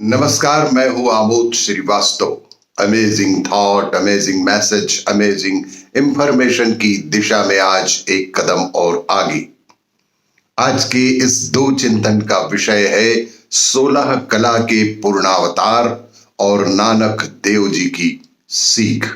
नमस्कार, मैं हूं Amod Srivastava. Amazing thought, amazing message, amazing information की दिशा में आज एक कदम और आगे। आज के इस दो चिंतन का विषय है 16 कला के पूर्णावतार और नानक देव जी की सीख।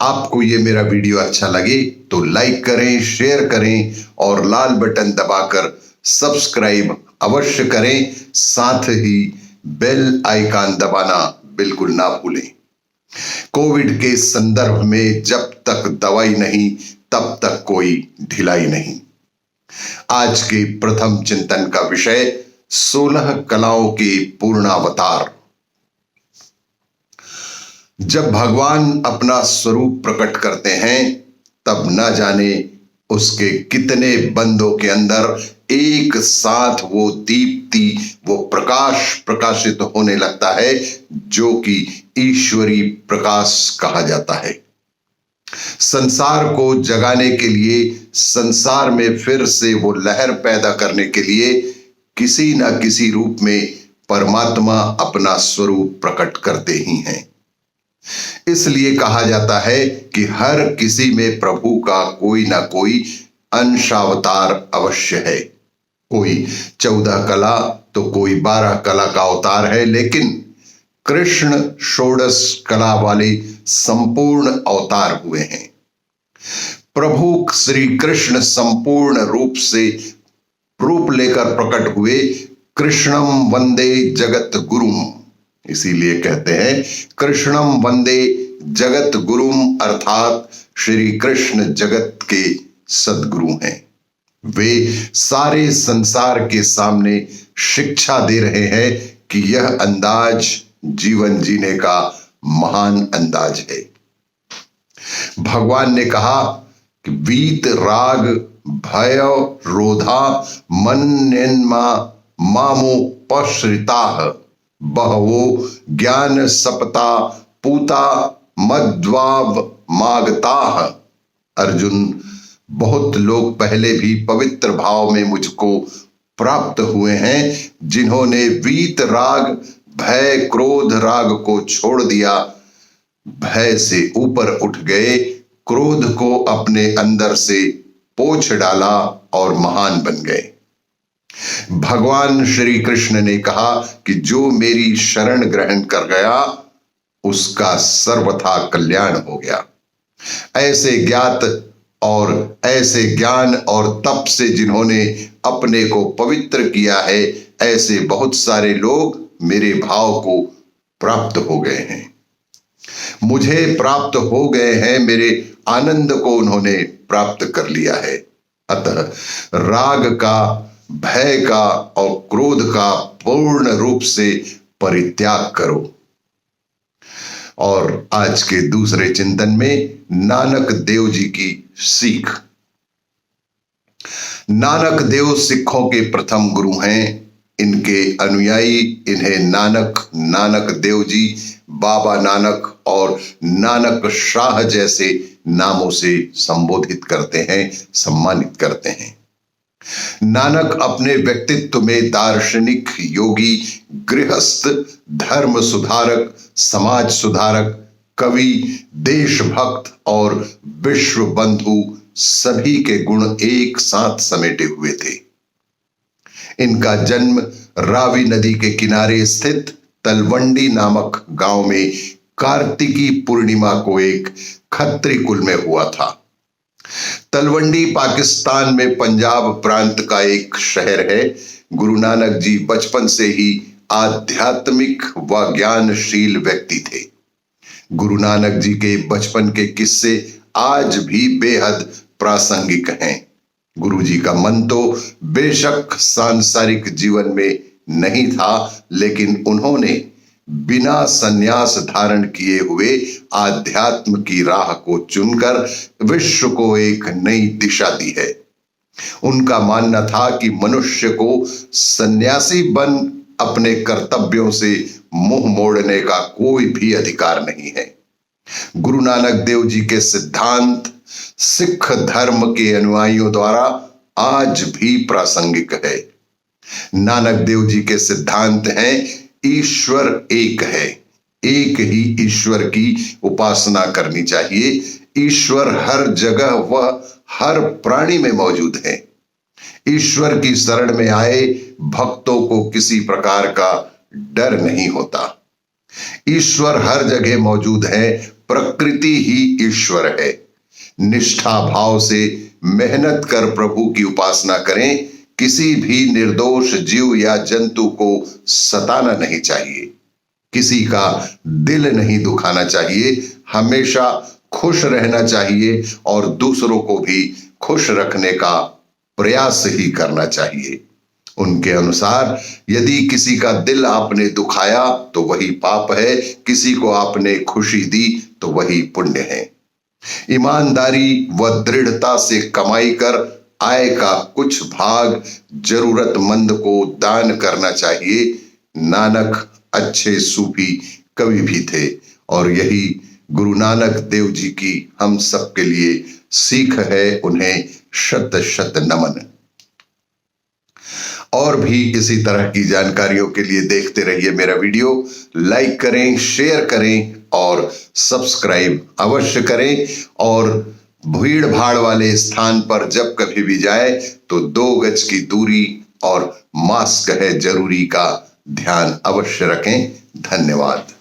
आपको ये मेरा वीडियो अच्छा लगे तो लाइक करें, शेयर करें और लाल बटन दबाकर सब्सक्राइब अवश्य करें। साथ ही बेल आइकन दबाना बिल्कुल ना भूलें। कोविड के संदर्भ में जब तक दवाई नहीं तब तक कोई ढिलाई नहीं। आज के प्रथम चिंतन का विषय 16 कलाओं के पूर्णावतार। जब भगवान अपना स्वरूप प्रकट करते हैं तब न जाने उसके कितने बंदों के अंदर एक साथ वो दीप्ति, वो प्रकाश प्रकाशित होने लगता है जो कि ईश्वरी प्रकाश कहा जाता है। संसार को जगाने के लिए, संसार में फिर से वो लहर पैदा करने के लिए किसी न किसी रूप में परमात्मा अपना स्वरूप प्रकट करते ही हैं। इसलिए कहा जाता है कि हर किसी में प्रभु का कोई ना कोई अंशावतार अवश्य है। कोई 14 कला तो कोई 12 कला का अवतार है, लेकिन कृष्ण षोडश कला वाले संपूर्ण अवतार हुए हैं। प्रभु श्री कृष्ण संपूर्ण रूप से रूप लेकर प्रकट हुए। कृष्णम वंदे जगत गुरुम, इसीलिए कहते हैं कृष्णम वंदे जगत गुरुम, अर्थात श्री कृष्ण जगत के सद्गुरु हैं। वे सारे संसार के सामने शिक्षा दे रहे हैं कि यह अंदाज जीवन जीने का महान अंदाज है। भगवान ने कहा कि वीत राग भय रोधा मन्यन्मा मामोपश्रिताः बहवो ज्ञान सपता पूता मद्वाव मागताः। अर्जुन, बहुत लोग पहले भी पवित्र भाव में मुझको प्राप्त हुए हैं, जिन्होंने वीत राग भय क्रोध राग को छोड़ दिया, भय से ऊपर उठ गए, क्रोध को अपने अंदर से पोंछ डाला और महान बन गए। भगवान श्री कृष्ण ने कहा कि जो मेरी शरण ग्रहण कर गया उसका सर्वथा कल्याण हो गया। ऐसे ज्ञात और ऐसे ज्ञान और तप से जिन्होंने अपने को पवित्र किया है, ऐसे बहुत सारे लोग मेरे भाव को प्राप्त हो गए हैं, मुझे प्राप्त हो गए हैं, मेरे आनंद को उन्होंने प्राप्त कर लिया है। अतः राग का, भय का और क्रोध का पूर्ण रूप से परित्याग करो। और आज के दूसरे चिंतन में नानक देव जी की सीख। नानक देव सिखों के प्रथम गुरु हैं। इनके अनुयायी इन्हें नानक, नानक देव जी, बाबा नानक और नानक शाह जैसे नामों से संबोधित करते हैं, सम्मानित करते हैं। नानक अपने व्यक्तित्व में दार्शनिक, योगी, गृहस्थ, धर्म सुधारक, समाज सुधारक, कवि, देशभक्त और विश्व बंधु सभी के गुण एक साथ समेटे हुए थे। इनका जन्म रावी नदी के किनारे स्थित तलवंडी नामक गांव में कार्तिकी पूर्णिमा को एक खत्री कुल में हुआ था। तलवंडी पाकिस्तान में पंजाब प्रांत का एक शहर है। गुरु नानक जी बचपन से ही आध्यात्मिक व ज्ञानशील व्यक्ति थे। गुरु नानक जी के बचपन के किस्से आज भी बेहद प्रासंगिक हैं। गुरु जी का मन तो बेशक सांसारिक जीवन में नहीं था, लेकिन उन्होंने बिना संन्यास धारण किए हुए आध्यात्म की राह को चुनकर विश्व को एक नई दिशा दी है। उनका मानना था कि मनुष्य को सन्यासी बन अपने कर्तव्यों से मुंह मोड़ने का कोई भी अधिकार नहीं है। गुरु नानक देव जी के सिद्धांत सिख धर्म के अनुयायियों द्वारा आज भी प्रासंगिक है। नानक देव जी के सिद्धांत हैं ईश्वर एक है, एक ही ईश्वर की उपासना करनी चाहिए। ईश्वर हर जगह व हर प्राणी में मौजूद है। ईश्वर की शरण में आए भक्तों को किसी प्रकार का डर नहीं होता। ईश्वर हर जगह मौजूद है, प्रकृति ही ईश्वर है। निष्ठा भाव से मेहनत कर प्रभु की उपासना करें। किसी भी निर्दोष जीव या जंतु को सताना नहीं चाहिए, किसी का दिल नहीं दुखाना चाहिए, हमेशा खुश रहना चाहिए और दूसरों को भी खुश रखने का प्रयास ही करना चाहिए। उनके अनुसार यदि किसी का दिल आपने दुखाया तो वही पाप है, किसी को आपने खुशी दी तो वही पुण्य है। ईमानदारी व दृढ़ता से कमाई कर आय का कुछ भाग जरूरतमंद को दान करना चाहिए। नानक अच्छे सूफी कवि भी थे और यही गुरु नानक देव जी की हम सबके लिए सीख है। उन्हें शत शत नमन। और भी इसी तरह की जानकारियों के लिए देखते रहिए मेरा वीडियो। लाइक करें, शेयर करें और सब्सक्राइब अवश्य करें। और भीड़ भाड़ वाले स्थान पर जब कभी भी जाए तो 2 गज की दूरी और मास्क है जरूरी का ध्यान अवश्य रखें। धन्यवाद।